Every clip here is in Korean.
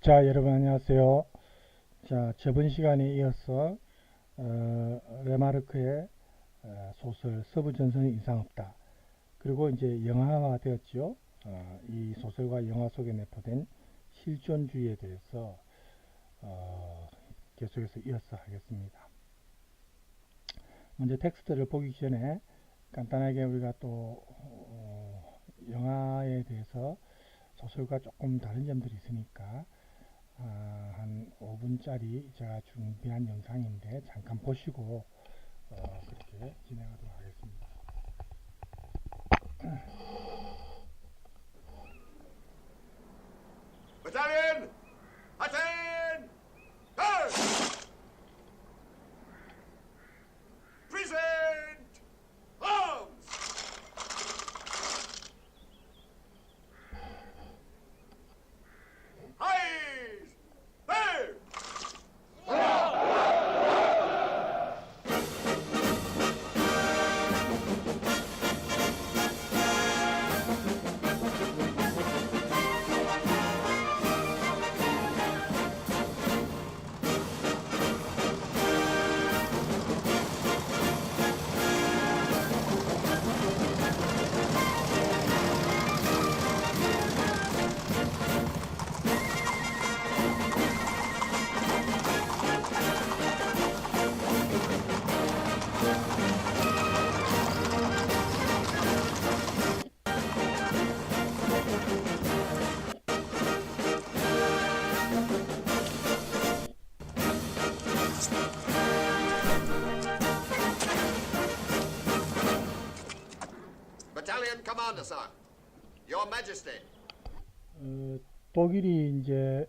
자, 여러분 안녕하세요. 자, 저번 시간에 이어서 레마르크의 소설 서부전선에 이상 없다. 그리고 이제 영화화 되었죠. 이 소설과 영화 속에 내포된 실존주의에 대해서 계속해서 이어서 하겠습니다. 먼저 텍스트를 보기 전에 간단하게 우리가 또 영화에 대해서 소설과 조금 다른 점들이 있으니까 한 5분짜리 제가 준비한 영상인데 잠깐 보시고 그렇게 진행하도록 하겠습니다. Battalion, attain! Turn! Present! Arms! Eyes! There! Battalion Commander, sir. Your Majesty. 독일이 이제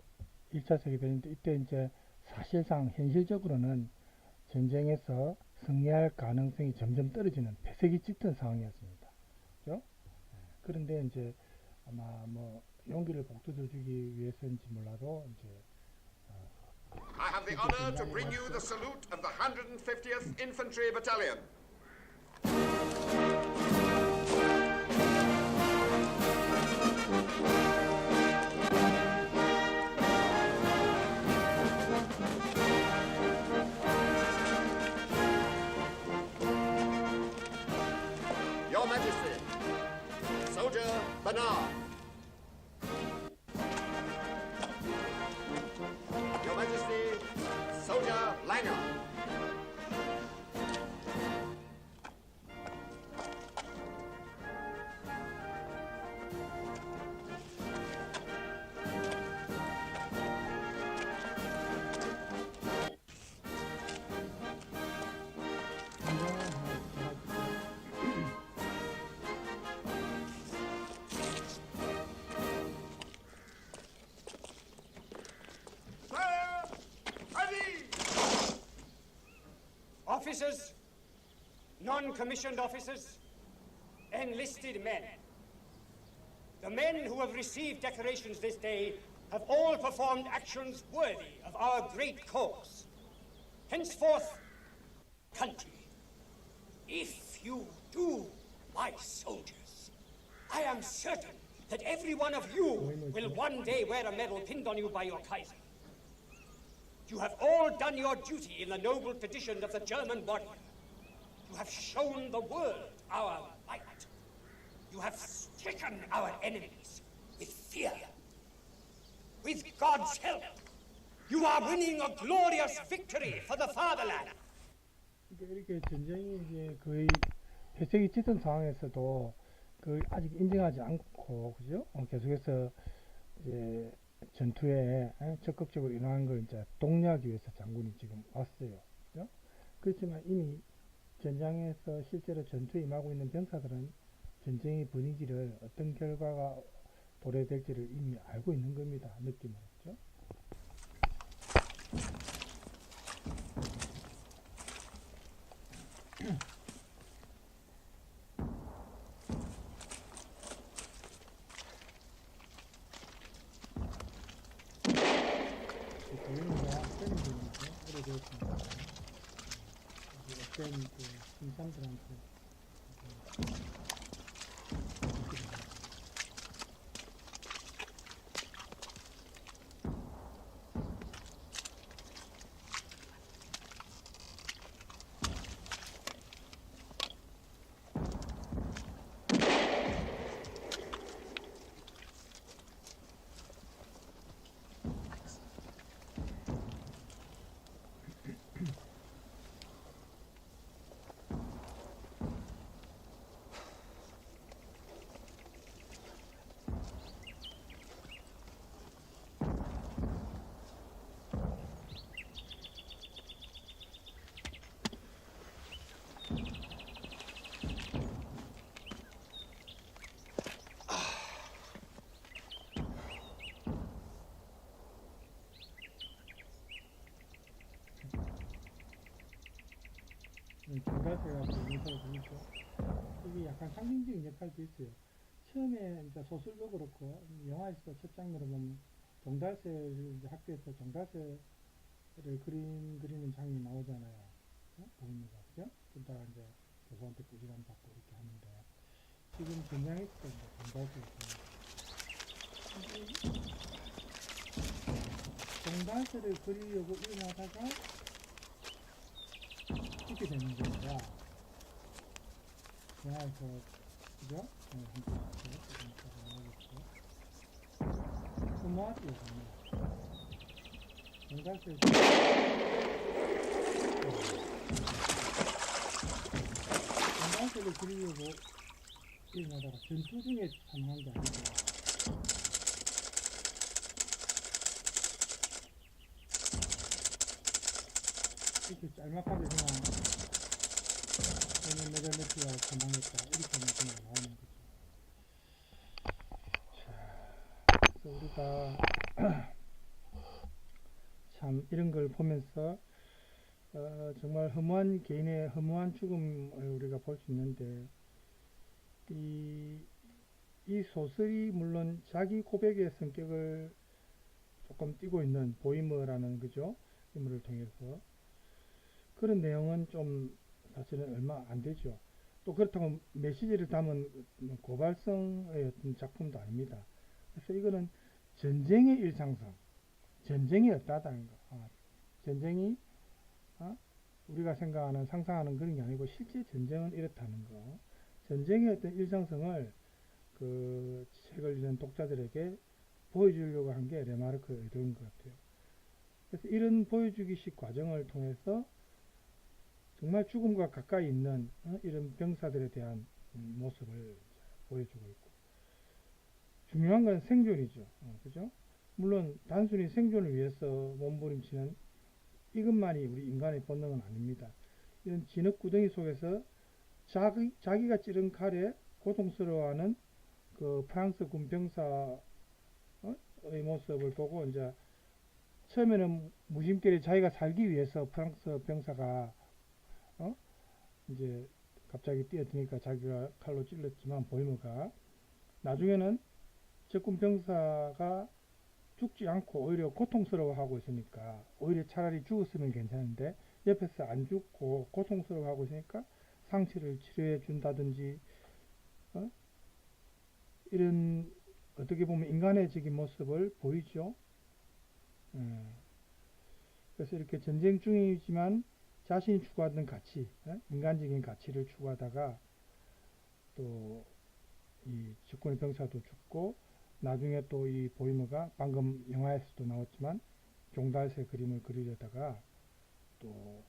1차 세계대전인데 이때 이제 사실상 현실적으로는 전쟁에서 승리할 가능성이 점점 떨어지는 폐색이 짙은 상황이었습니다. 그죠? 그런데 이제 아마 뭐 용기를 북돋워주기 위해서인지 몰라도 이제 I have the honor to bring you the salute of the 150th Infantry Battalion. Your Majesty, Soldier Bernard. Your Majesty, Soldier Langer. Officers, non-commissioned officers, enlisted men. The men who have received decorations this day have all performed actions worthy of our great cause. Henceforth, country, if you do, my soldiers, I am certain that every one of you will one day wear a medal pinned on you by your Kaiser. You have all done your duty in the noble tradition of the German warrior. You have shown the world our might. You have stricken our enemies with fear. With God's help, you are winning a glorious victory for the fatherland. 이렇게 전쟁이 이제 거의 폐색이 짙은 상황에서도 그 아직 인정하지 않고 그죠? 계속해서 이제 전투에 적극적으로 임하는 걸 이제 독려하기 위해서 장군이 지금 왔어요. 그죠? 그렇지만 이미 전장에서 실제로 전투에 임하고 있는 병사들은 전쟁의 분위기를 어떤 결과가 도래될지를 이미 알고 있는 겁니다. 느낌으로. 그죠? 오래되었습니다. 어떤 신상들한테 종달새가 인사를 보니까 이게 약간 상징적인 역할도 있어요. 처음에 이제 소설도 그렇고 영화에서도 첫 장면을 보면 종달새를 이제 학교에서 종달새를 그리는 장면이 나오잖아요. 보입니다. 그죠? 그러다가 이제 교수한테 꾸지람 받고 이렇게 하는데 지금 전장에서 이제 종달새를 종달새를 그리려고 일어나다가 이렇게 되는 겁니다. 영화에서 그죠? 모았죠, 정말. 정달새를 그리려고 일어나다가 전투 중에 사망한 게 아니고 이렇게 짤막하게 그냥 메달리티가 사망했다 이렇게만 그냥 나오는 거죠. 그래서 우리가 참 이런 걸 보면서 정말 허무한 개인의 허무한 죽음을 우리가 볼 수 있는데 이 소설이 물론 자기 고백의 성격을 조금 띠고 있는 보이머라는 그죠? 인물을 통해서 그런 내용은 좀 사실은 얼마 안 되죠. 또 그렇다고 메시지를 담은 고발성의 어떤 작품도 아닙니다. 그래서 이거는 전쟁의 일상성, 전쟁이 없다는 거. 전쟁이 우리가 생각하는 상상하는 그런 게 아니고 실제 전쟁은 이렇다는 거. 전쟁의 어떤 일상성을 그 책을 읽는 독자들에게 보여주려고 한 게 레마르크의 의도인 것 같아요. 그래서 이런 보여주기식 과정을 통해서 정말 죽음과 가까이 있는 이런 병사들에 대한 모습을 보여주고 있고 중요한 건 생존이죠. 그죠? 물론 단순히 생존을 위해서 몸부림치는 이것만이 우리 인간의 본능은 아닙니다. 이런 진흙구덩이 속에서 자기가 찌른 칼에 고통스러워하는 그 프랑스 군병사의 모습을 보고 이제 처음에는 무심결에 자기가 살기 위해서 프랑스 병사가 이제 갑자기 뛰어드니까 자기가 칼로 찔렀지만 보이머가 나중에는 적군 병사가 죽지 않고 오히려 고통스러워하고 있으니까 오히려 차라리 죽었으면 괜찮은데 옆에서 안 죽고 고통스러워하고 있으니까 상처를 치료해 준다든지 이런 어떻게 보면 인간의적인 모습을 보이죠. 그래서 이렇게 전쟁 중이지만 자신이 추구하던 가치, 인간적인 가치를 추구하다가 또 이 적군의 병사도 죽고 나중에 또 이 보이머가 방금 영화에서도 나왔지만 종달새 그림을 그리려다가 또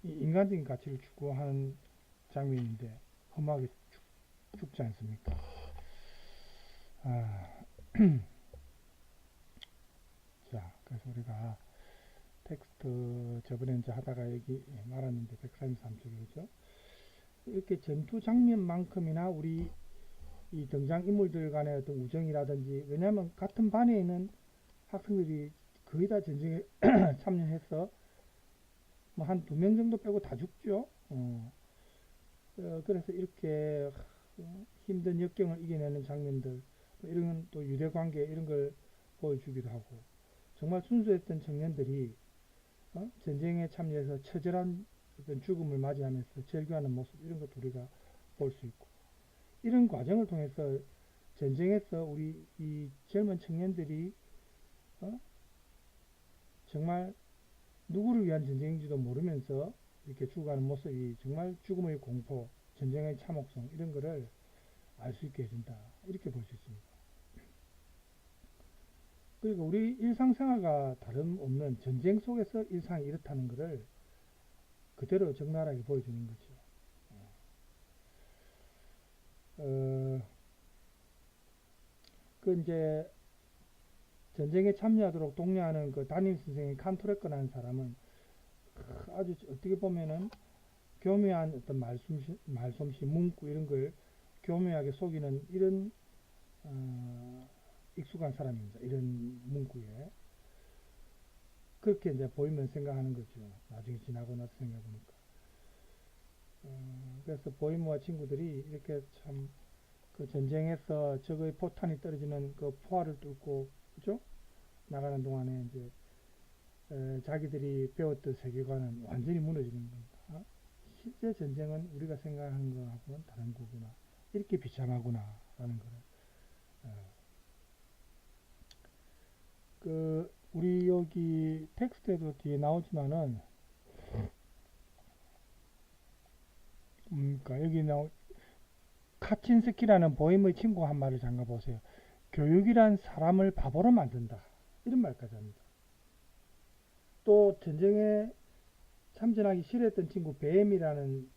이 인간적인 가치를 추구하는 장면인데 험하게 죽지 않습니까? 자, 그래서 우리가 텍스트 저번에 이제 하다가 얘기 말았는데 133쪽에 그죠? 이렇게 전투 장면만큼이나 우리 이 등장 인물들 간의 어떤 우정이라든지 왜냐하면 같은 반에 있는 학생들이 거의 다 전쟁에 참여해서 뭐 한 2명 정도 빼고 다 죽죠. 그래서 이렇게 힘든 역경을 이겨내는 장면들 이런 또 유대 관계 이런 걸 보여주기도 하고 정말 순수했던 청년들이 전쟁에 참여해서 처절한 어떤 죽음을 맞이하면서 절규하는 모습 이런 것도 우리가 볼 수 있고 이런 과정을 통해서 전쟁에서 우리 이 젊은 청년들이 정말 누구를 위한 전쟁인지도 모르면서 이렇게 죽어가는 모습이 정말 죽음의 공포, 전쟁의 참혹성 이런 거를 알 수 있게 해준다 이렇게 볼 수 있습니다. 그리고 우리 일상생활과 다름없는 전쟁 속에서 일상이 이렇다는 것을 그대로 적나라하게 보여주는 거죠. 그 이제 전쟁에 참여하도록 독려하는 그 담임 선생인 칸토레크라는 사람은 아주 어떻게 보면은 교묘한 어떤 말솜씨, 문구 이런 걸 교묘하게 속이는 이런 익숙한 사람입니다. 이런 문구에 그렇게 이제 보이면 생각하는 거죠. 나중에 지나고 나서 생각해보니까 그래서 보이모와 친구들이 이렇게 참 그 전쟁에서 적의 포탄이 떨어지는 그 포화를 뚫고 그죠? 나가는 동안에 이제 자기들이 배웠던 세계관은 완전히 무너지는 겁니다. 실제 전쟁은 우리가 생각하는 거하고는 다른 거구나. 이렇게 비참하구나 라는 거를 그 우리 여기 텍스트에도 뒤에 나오지만은 그러니까 여기 카친스키라는 보임의 친구 한 말을 잠깐 보세요. 교육이란 사람을 바보로 만든다. 이런 말까지 합니다. 또 전쟁에 참전하기 싫어했던 친구 뱀이라는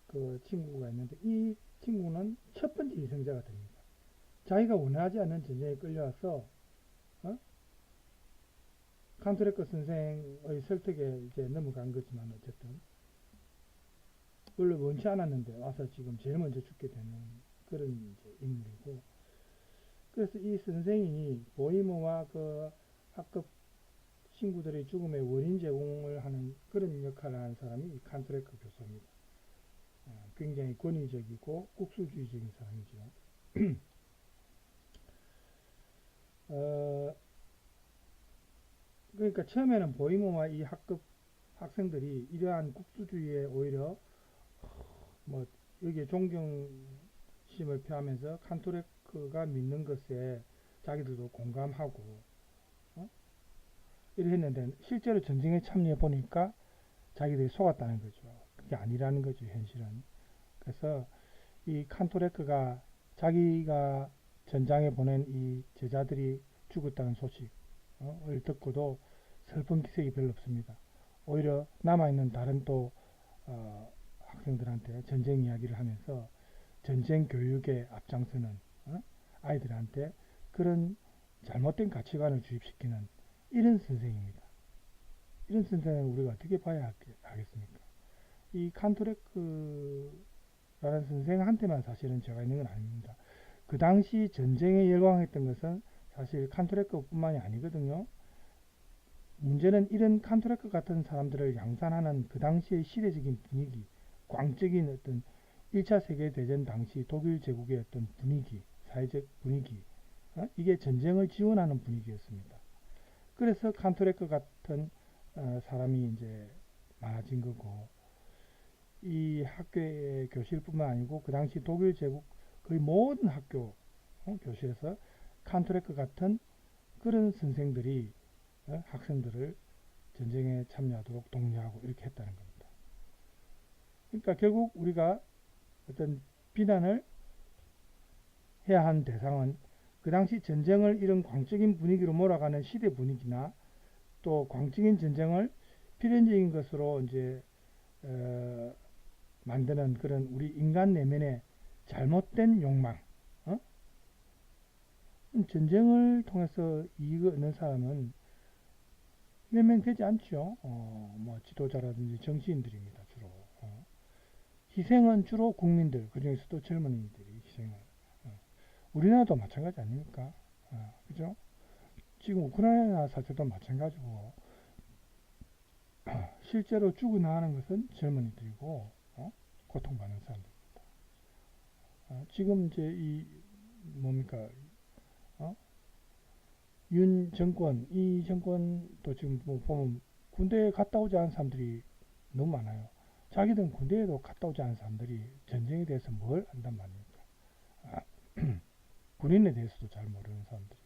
그 친구가 있는데 이 친구는 첫 번째 희생자가 됩니다. 자기가 원하지 않는 전쟁에 끌려와서 칸토레크 선생의 설득에 이제 넘어간 거지만 어쨌든 원래 원치 않았는데 와서 지금 제일 먼저 죽게 되는 그런 이제 인물이고 그래서 이 선생이 보이머와 그 학급 친구들의 죽음의 원인 제공을 하는 그런 역할을 하는 사람이 이 칸토레크 교수입니다. 굉장히 권위적이고 국수주의적인 사람이죠. 그러니까 처음에는 보이머와 이 학급 학생들이 이러한 국수주의에 오히려 뭐 여기에 존경심을 표하면서 칸토레크가 믿는 것에 자기들도 공감하고 이래 했는데 실제로 전쟁에 참여해 보니까 자기들이 속았다는 거죠. 그게 아니라는 거죠, 현실은. 그래서 이 칸토레크가 자기가 전장에 보낸 이 제자들이 죽었다는 소식을 듣고도 슬픈 기색이 별로 없습니다. 오히려 남아있는 다른 또 학생들한테 전쟁 이야기를 하면서 전쟁 교육에 앞장서는 아이들한테 그런 잘못된 가치관을 주입시키는 이런 선생입니다. 이런 선생을 우리가 어떻게 봐야 하겠습니까? 이 칸토레크라는 선생한테만 사실은 죄가 있는 건 아닙니다. 그 당시 전쟁에 열광했던 것은 사실 칸토레크뿐만이 아니거든요. 문제는 이런 칸토레크 같은 사람들을 양산하는 그 당시의 시대적인 분위기, 광적인 어떤 1차 세계대전 당시 독일 제국의 어떤 분위기, 사회적 분위기, 이게 전쟁을 지원하는 분위기였습니다. 그래서 칸토레크 같은 사람이 이제 많아진 거고, 이 학교의 교실뿐만 아니고 그 당시 독일 제국 거의 모든 학교 교실에서 칸토레크 같은 그런 선생들이 학생들을 전쟁에 참여하도록 독려하고 이렇게 했다는 겁니다. 그러니까 결국 우리가 어떤 비난을 해야 한 대상은 그 당시 전쟁을 이런 광적인 분위기로 몰아가는 시대 분위기나 또 광적인 전쟁을 필연적인 것으로 이제 만드는 그런 우리 인간 내면의 잘못된 욕망. 전쟁을 통해서 이익을 얻는 사람은 몇 명 되지 않죠. 뭐 지도자라든지 정치인들입니다. 주로. 희생은 주로 국민들, 그 중에서도 젊은이들이 희생을. 우리나라도 마찬가지 아닙니까? 그죠? 지금 우크라이나 사태도 마찬가지고, 실제로 죽어나가는 것은 젊은이들이고, 고통받는 사람들입니다. 지금 이제 이, 뭡니까, 윤 정권, 이 정권도 지금 뭐 보면 군대에 갔다 오지 않은 사람들이 너무 많아요. 자기들은 군대에도 갔다 오지 않은 사람들이 전쟁에 대해서 뭘 안단 말입니까? 군인에 대해서도 잘 모르는 사람들이.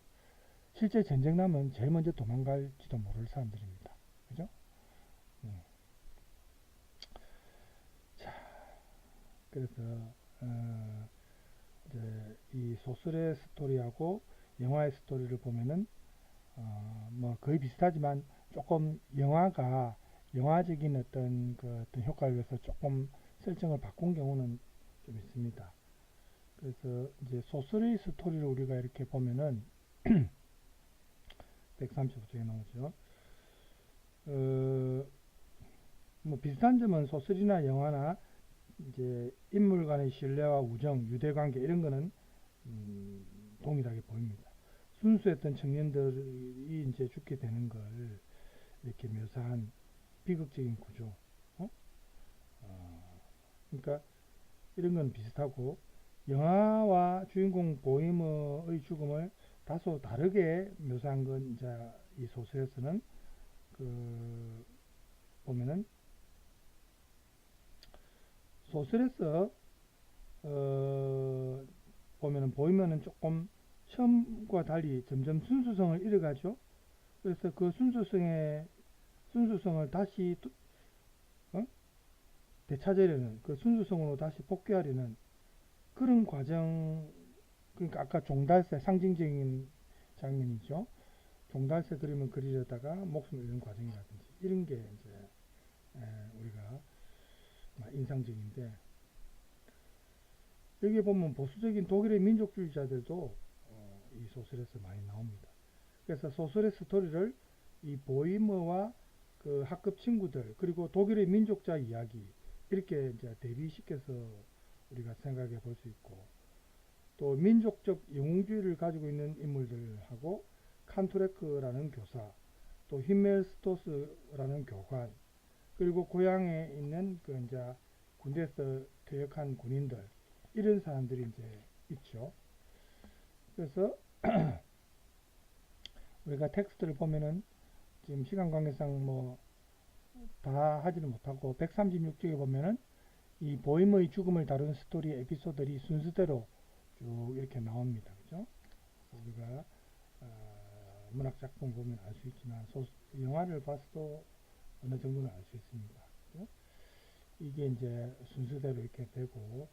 실제 전쟁 나면 제일 먼저 도망갈지도 모를 사람들입니다. 그죠? 자, 그래서, 이제 이 소설의 스토리하고 영화의 스토리를 보면은, 뭐 거의 비슷하지만 조금 영화가 영화적인 어떤 효과를 위해서 조금 설정을 바꾼 경우는 좀 있습니다. 그래서 이제 소설의 스토리를 우리가 이렇게 보면은 135쪽에 나오죠. 뭐 비슷한 점은 소설이나 영화나 이제 인물 간의 신뢰와 우정, 유대관계 이런 거는 동일하게 보입니다. 순수했던 청년들이 이제 죽게 되는 걸 이렇게 묘사한 비극적인 구조, 그러니까 이런 건 비슷하고, 영화와 주인공 보이머의 죽음을 다소 다르게 묘사한 건 이제 이 소설에서는 그 보면은 소설에서 보면은 보이머는 조금 처음과 달리 점점 순수성을 잃어가죠. 그래서 그 순수성을 다시 되찾으려는, 그 순수성으로 다시 복귀하려는 그런 과정. 그러니까 아까 종달새, 상징적인 장면이죠. 종달새 그림을 그리려다가 목숨을 잃는 과정이라든지 이런 게 이제 우리가 인상적인데, 여기 보면 보수적인 독일의 민족주의자들도 이 소설에서 많이 나옵니다. 그래서 소설의 스토리를 이 보이머와 그 학급 친구들, 그리고 독일의 민족자 이야기, 이렇게 이제 대비시켜서 우리가 생각해 볼 수 있고, 또 민족적 영웅주의를 가지고 있는 인물들하고 칸토레크라는 교사, 또 힘멜스토스라는 교관, 그리고 고향에 있는 그 이제 군대에서 퇴역한 군인들, 이런 사람들이 이제 있죠. 그래서 우리가 텍스트를 보면은 지금 시간 관계상 뭐 다 하지는 못하고 136쪽에 보면은 이 보임의 죽음을 다루는 스토리 에피소드들이 순서대로 쭉 이렇게 나옵니다. 그죠? 우리가 문학 작품 보면 알 수 있지만 영화를 봐서도 어느 정도는 알 수 있습니다. 그죠? 이게 이제 순서대로 이렇게 되고,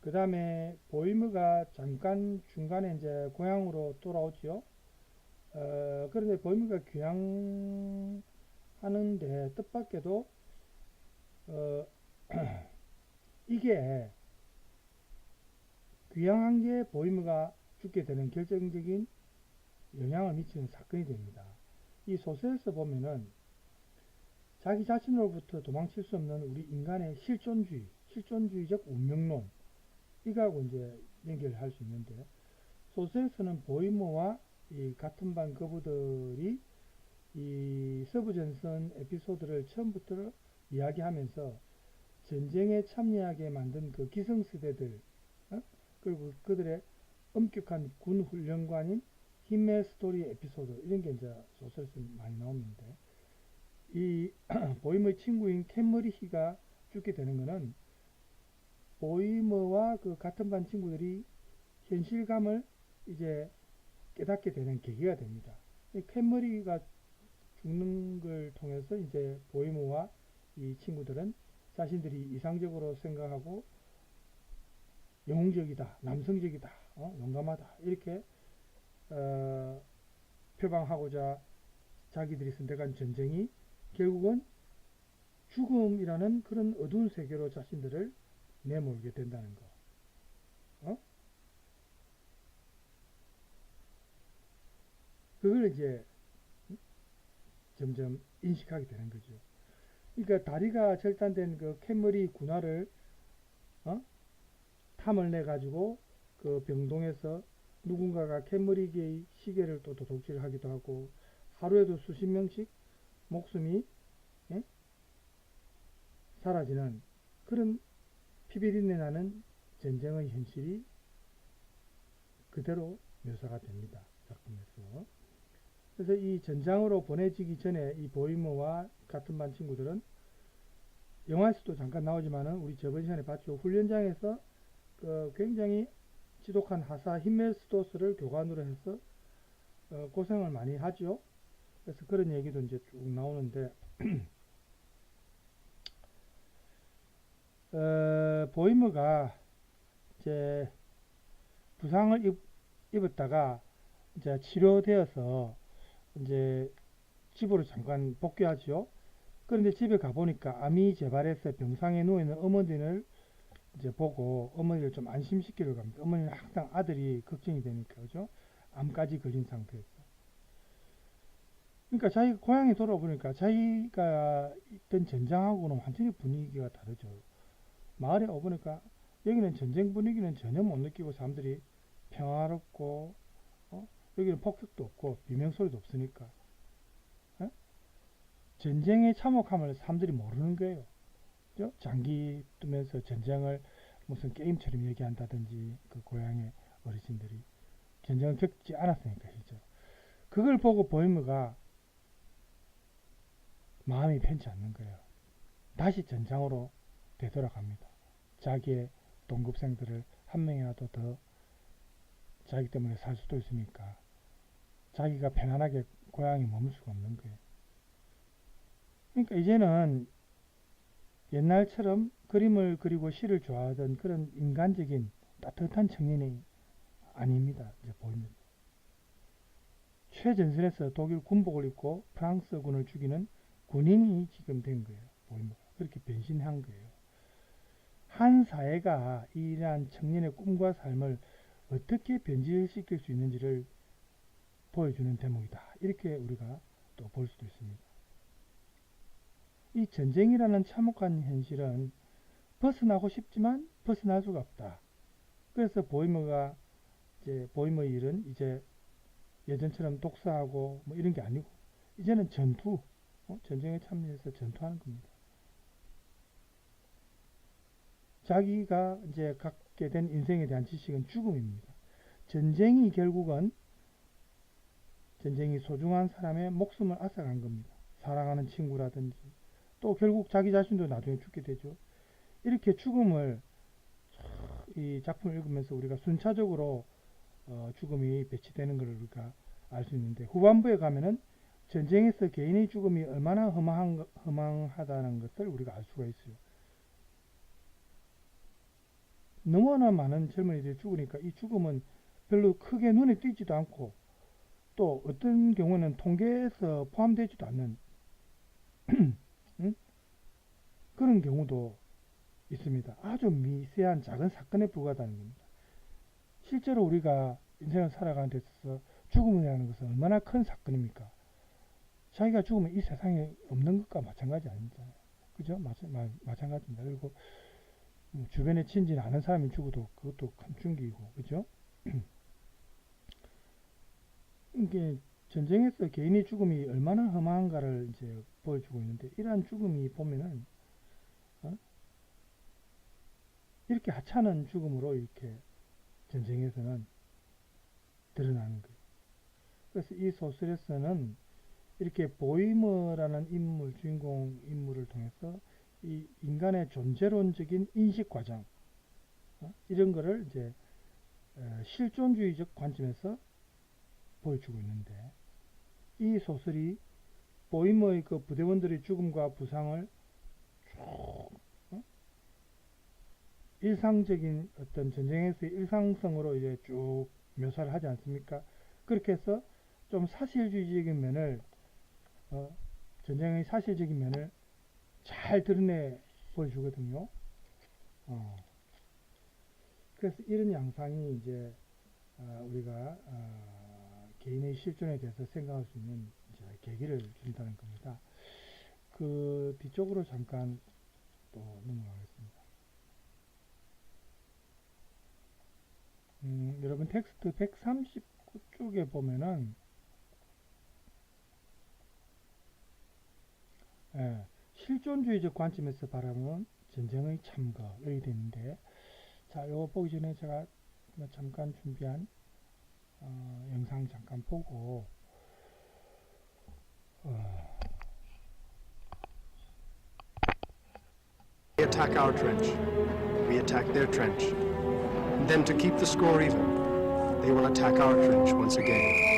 그 다음에 보이머가 잠깐 중간에 이제 고향으로 돌아오죠. 그런데 보이머가 귀향하는데 뜻밖에도 이게 귀향한 게 보이머가 죽게 되는 결정적인 영향을 미치는 사건이 됩니다. 이 소설에서 보면은 자기 자신으로부터 도망칠 수 없는 우리 인간의 실존주의적 운명론, 이거하고 이제 연결할 수 있는데, 소설에서는 보이머와 이 같은 반 거부들이 이 서부전선 에피소드를 처음부터 이야기하면서 전쟁에 참여하게 만든 그 기성세대들, 그리고 그들의 엄격한 군 훈련관인 힘의 스토리 에피소드, 이런 게 이제 소설에서 많이 나오는데, 이 보이머의 친구인 캔머리히가 죽게 되는 것은 보이머와 그 같은 반 친구들이 현실감을 이제 깨닫게 되는 계기가 됩니다. 이 캔머리가 죽는 걸 통해서 이제 보이머와 이 친구들은 자신들이 이상적으로 생각하고 영웅적이다, 남성적이다, 용감하다, 이렇게 표방하고자 자기들이 선택한 전쟁이 결국은 죽음이라는 그런 어두운 세계로 자신들을 내몰게 된다는 거. 그걸 이제 점점 인식하게 되는 거죠. 그러니까 다리가 절단된 그 캔머리 군화를 탐을 내 가지고 그 병동에서 누군가가 캔머리계의 시계를 또 도둑질하기도 하고, 하루에도 수십 명씩 목숨이 사라지는 그런 피비린내 나는 전쟁의 현실이 그대로 묘사가 됩니다. 작품에서. 그래서 이 전장으로 보내지기 전에 이 보이머와 같은 반 친구들은 영화에서도 잠깐 나오지만은 우리 저번 시간에 봤죠. 훈련장에서 그 굉장히 지독한 하사 힘멜스토스를 교관으로 해서 고생을 많이 하죠. 그래서 그런 얘기도 이제 쭉 나오는데, 보이머가 이제 부상을 입었다가 이제 치료되어서 이제 집으로 잠깐 복귀하죠. 그런데 집에 가보니까 암이 재발해서 병상에 누워있는 어머니를 이제 보고 어머니를 좀 안심시키려고 합니다. 어머니는 항상 아들이 걱정이 되니까, 그죠? 암까지 걸린 상태에서. 그러니까 자기가 고향에 돌아보니까 자기가 있던 전장하고는 완전히 분위기가 다르죠. 마을에 오보니까 여기는 전쟁 분위기는 전혀 못 느끼고 사람들이 평화롭고, 여기는 폭격도 없고 비명소리도 없으니까 전쟁의 참혹함을 사람들이 모르는 거예요. 그죠? 장기 뜨면서 전쟁을 무슨 게임처럼 얘기한다든지 그 고향의 어르신들이 전쟁을 겪지 않았으니까 실제로 그걸 보고 보이머가 마음이 편치 않는 거예요. 다시 전장으로 되돌아갑니다. 자기의 동급생들을 한 명이라도 더 자기 때문에 살 수도 있으니까 자기가 편안하게 고향에 머물 수가 없는 거예요. 그러니까 이제는 옛날처럼 그림을 그리고 시를 좋아하던 그런 인간적인 따뜻한 청년이 아닙니다. 이제 보이면 최전선에서 독일 군복을 입고 프랑스군을 죽이는 군인이 지금 된 거예요. 보이면 그렇게 변신한 거예요. 한 사회가 이러한 청년의 꿈과 삶을 어떻게 변질시킬 수 있는지를 보여주는 대목이다. 이렇게 우리가 또 볼 수도 있습니다. 이 전쟁이라는 참혹한 현실은 벗어나고 싶지만 벗어날 수가 없다. 그래서 보이머가 이제 보이머의 일은 이제 예전처럼 독서하고 뭐 이런 게 아니고 이제는 전투, 전쟁에 참여해서 전투하는 겁니다. 자기가 이제 갖게 된 인생에 대한 지식은 죽음입니다. 전쟁이 결국은 전쟁이 소중한 사람의 목숨을 앗아간 겁니다. 사랑하는 친구라든지 또 결국 자기 자신도 나중에 죽게 되죠. 이렇게 죽음을 이 작품을 읽으면서 우리가 순차적으로 죽음이 배치되는 것을 우리가 알 수 있는데 후반부에 가면은 전쟁에서 개인의 죽음이 얼마나 허망하다는 것을 우리가 알 수가 있어요. 너무나 많은 젊은이들이 죽으니까 이 죽음은 별로 크게 눈에 띄지도 않고 또 어떤 경우는 통계에서 포함되지도 않는 응? 그런 경우도 있습니다. 아주 미세한 작은 사건에 불과하다는 겁니다. 실제로 우리가 인생을 살아가는 데 있어서 죽음이라는 것은 얼마나 큰 사건입니까? 자기가 죽으면 이 세상에 없는 것과 마찬가지 아니잖아요. 그죠? 마찬가지입니다. 그리고 주변에 친지는 아는 사람이 죽어도 그것도 큰 충격이고, 그죠? 이게 전쟁에서 개인의 죽음이 얼마나 험한가를 이제 보여주고 있는데, 이러한 죽음이 보면은, 이렇게 하찮은 죽음으로 이렇게 전쟁에서는 드러나는 거예요. 그래서 이 소설에서는 이렇게 보이머라는 인물, 주인공 인물을 통해서 이 인간의 존재론적인 인식 과정, 이런 거를 이제 실존주의적 관점에서 보여주고 있는데, 이 소설이 보이머의 그 부대원들의 죽음과 부상을 쭉 일상적인 어떤 전쟁에서의 일상성으로 이제 쭉 묘사를 하지 않습니까? 그렇게 해서 좀 사실주의적인 면을 전쟁의 사실적인 면을 잘 드러내 보여주거든요. 그래서 이런 양상이 이제 우리가 개인의 실존에 대해서 생각할 수 있는 이제 계기를 준다는 겁니다. 그 뒤쪽으로 잠깐 또 넘어가겠습니다. 여러분 텍스트 139쪽에 보면은 실존주의적 관점에서 바라보는 전쟁의 참거 여기 되어 있는데, 자, 요거 보기 전에 제가 잠깐 준비한 영상 잠깐 보고 They attack our trench, we attack their trench. And then to keep the score even, they will attack our trench once again.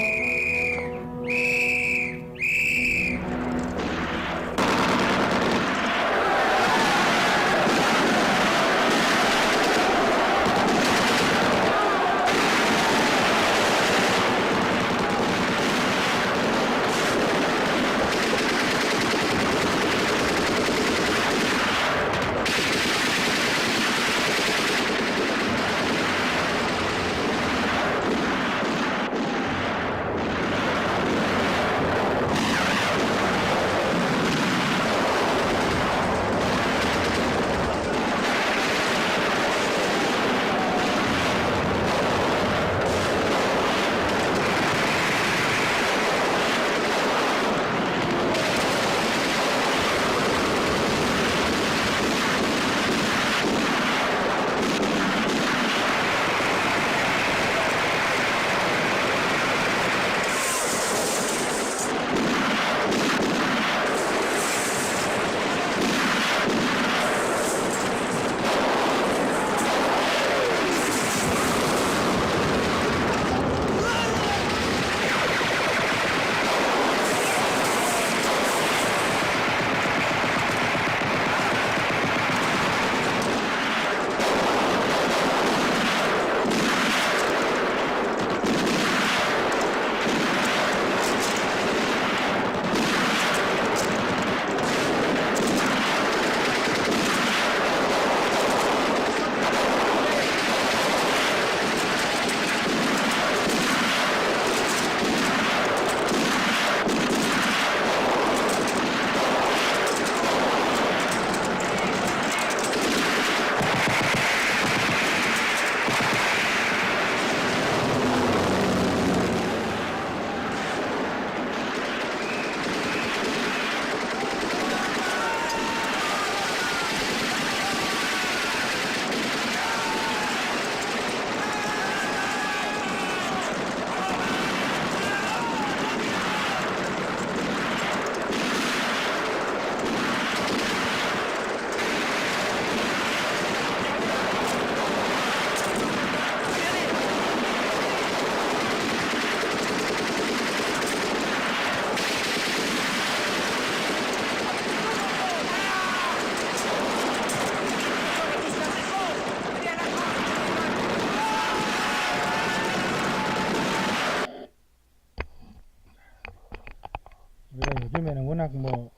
우리가 요즘에는 워낙 뭐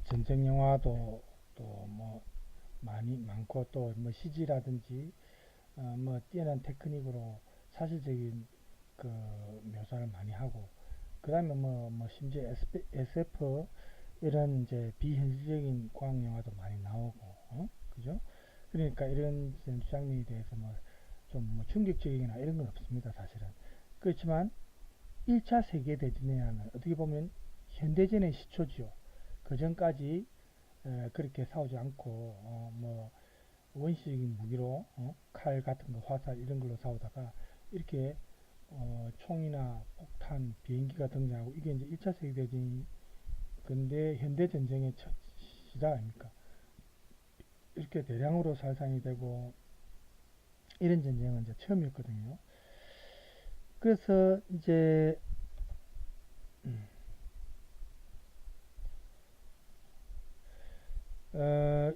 전쟁 영화도 또 뭐 많이 많고 또 뭐 CG라든지 뭐 뛰어난 테크닉으로 사실적인 그 묘사를 많이 하고 그다음에 뭐 심지어 SF 이런 이제 비현실적인 과학 영화도 많이 나오고 그죠? 그러니까 이런 전투 장면에 대해서 뭐 좀 뭐 충격적이거나 이런 건 없습니다 사실은. 그렇지만 1차 세계대전이라는 어떻게 보면 현대전의 시초지요. 그 전까지 그렇게 싸우지 않고 뭐 원시적인 무기로 칼 같은 거 화살 이런 걸로 싸우다가 이렇게 총이나 폭탄 비행기가 등장하고 이게 이제 1차 세계대전이 근대 현대 전쟁의 첫 시작 아닙니까? 이렇게 대량으로 살상이 되고 이런 전쟁은 이제 처음이었거든요. 그래서 이제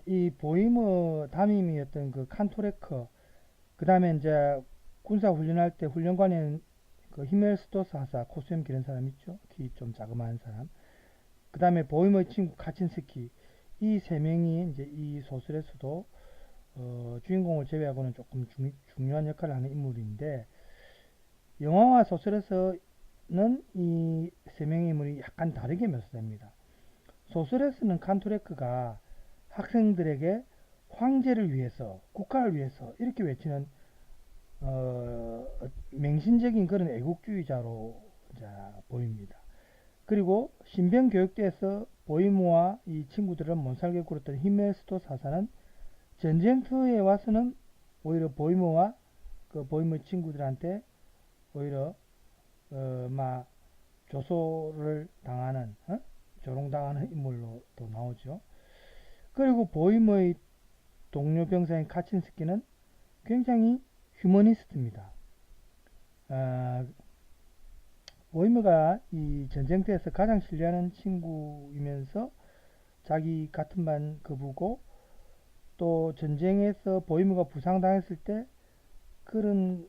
이 보이머 담임이었던 그 칸토레커 그 다음에 이제 군사 훈련할 때 훈련관에는 그 히멜스토스 하사 코스염 기른 사람 있죠? 키 좀 자그마한 사람. 그 다음에 보이머의 친구 카친스키 이 세 명이 이제 이 소설에서도 주인공을 제외하고는 조금 중요한 역할을 하는 인물인데 영화와 소설에서는 이 세 명의 인물이 약간 다르게 묘사됩니다. 소설에서는 칸토레크가 학생들에게 황제를 위해서 국가를 위해서 이렇게 외치는 맹신적인 그런 애국주의자로 보입니다. 그리고 신병교육대에서 보이모와 이 친구들을 못살게 굴었던 히멜스토 사사는 전쟁터에 와서는 오히려 보이모와 그 보이모 친구들한테 오히려 막 조소를 당하는 조롱당하는 인물로 또 나오죠. 그리고 보이모의 동료 병사인 카친스키는 굉장히 휴머니스트입니다. 보이모가 이 전쟁터에서 가장 신뢰하는 친구이면서 자기 같은 반 그부고 또 전쟁에서 보이모가 부상당했을 때 그런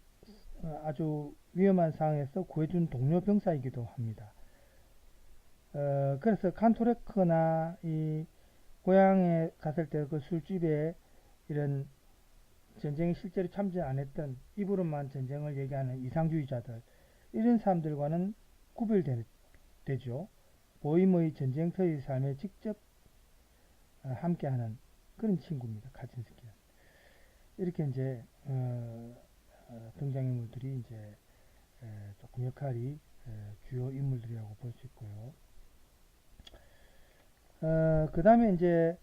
아주 위험한 상황에서 구해준 동료 병사이기도 합니다. 그래서 칸토레크나 이 고향에 갔을 때 그 술집에 이런 전쟁에 실제로 참전 안 했던 입으로만 전쟁을 얘기하는 이상주의자들 이런 사람들과는 구별되죠. 보임의 전쟁터의 삶에 직접 함께하는 그런 친구입니다. 카친스키는 이렇게 이제 등장인물들이 이제 조금 역할이 주요 인물들이라고 볼 수 있고요. 그 다음에 이제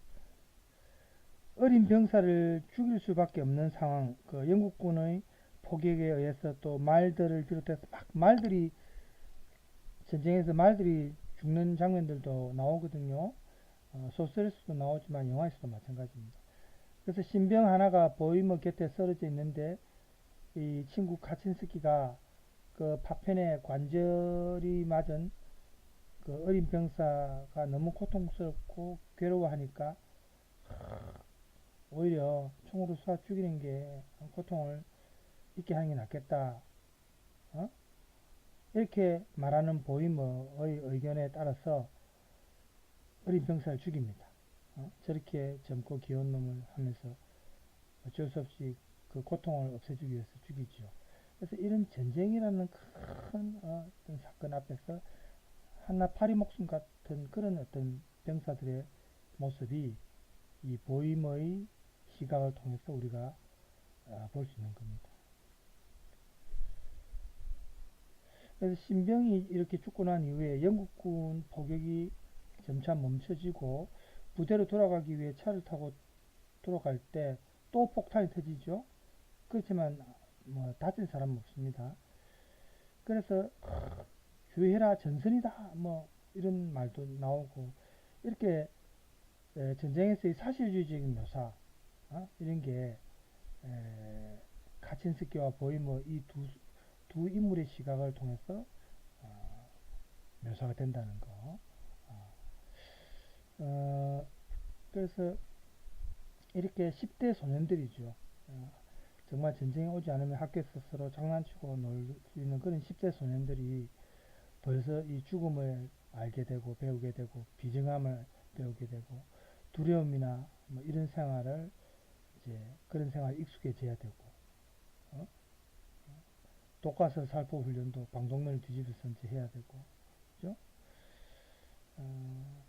어린 병사를 죽일 수밖에 없는 상황, 그 영국군의 포격에 의해서 또 말들을 비롯해서 막 말들이 전쟁에서 말들이 죽는 장면들도 나오거든요. 소설에서도 나오지만 영화에서도 마찬가지입니다. 그래서 신병 하나가 보이머 곁에 쓰러져 있는데 이 친구 카친스키가 그 파편에 관절이 맞은 그 어린 병사가 너무 고통스럽고 괴로워하니까 오히려 총으로 쏴 죽이는 게 고통을 잊게 하는 게 낫겠다. 이렇게 말하는 보이머의 의견에 따라서 어린 병사를 죽입니다. 저렇게 젊고 귀여운 놈을 하면서 어쩔 수 없이 그 고통을 없애주기 위해서 죽이죠. 그래서 이런 전쟁이라는 큰 어떤 사건 앞에서 하나 파리 목숨 같은 그런 어떤 병사들의 모습이 이 보임의 시각을 통해서 우리가 볼 수 있는 겁니다. 그래서 신병이 이렇게 죽고 난 이후에 영국군 포격이 점차 멈춰지고 부대로 돌아가기 위해 차를 타고 돌아갈 때 또 폭탄이 터지죠. 그렇지만 뭐 다친 사람은 없습니다. 그래서 주의해라 전선이다 뭐 이런 말도 나오고 이렇게 전쟁에서의 사실주의적인 묘사 이런 게 카친스키와 보이머 이 두 인물의 시각을 통해서 묘사가 된다는 거. 그래서 이렇게 10대 소년들이죠. 정말 전쟁이 오지 않으면 학교에서 서로 장난치고 놀 수 있는 그런 10대 소년들이 벌써 이 죽음을 알게 되고 배우게 되고 비정함을 배우게 되고 두려움이나 뭐 이런 생활을 이제 그런 생활에 익숙해져야 되고 어? 독가스 살포 훈련도 방독면을 뒤집어서 이제 해야 되고 그죠?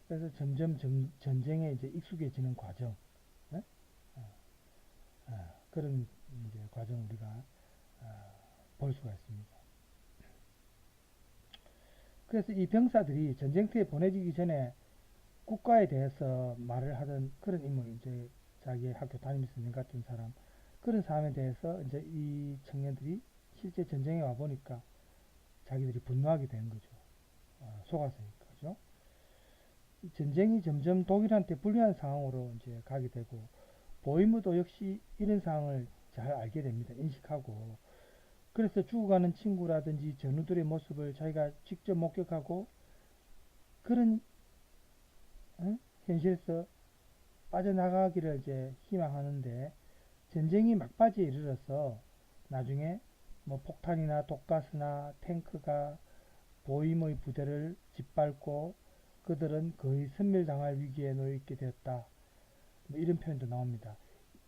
그래서 점점 전쟁에 이제 익숙해지는 과정 네? 그런 이제 과정 우리가 볼 수가 있습니다. 그래서 이 병사들이 전쟁터에 보내지기 전에 국가에 대해서 말을 하던 그런 인물, 이제 자기 학교 다니면서 년 같은 사람, 그런 사람에 대해서 이제 이 청년들이 실제 전쟁에 와 보니까 자기들이 분노하게 된 거죠. 속았으니까, 그죠? 이 전쟁이 점점 독일한테 불리한 상황으로 이제 가게 되고, 보이무도 역시 이런 상황을 잘 알게 됩니다. 인식하고. 그래서 죽어가는 친구라든지 전우들의 모습을 자기가 직접 목격하고, 그런 현실에서 빠져나가기를 이제 희망하는데 전쟁이 막바지에 이르러서 나중에 뭐 폭탄이나 독가스나 탱크가 보임의 부대를 짓밟고 그들은 거의 섬멸당할 위기에 놓여 있게 되었다. 뭐 이런 표현도 나옵니다.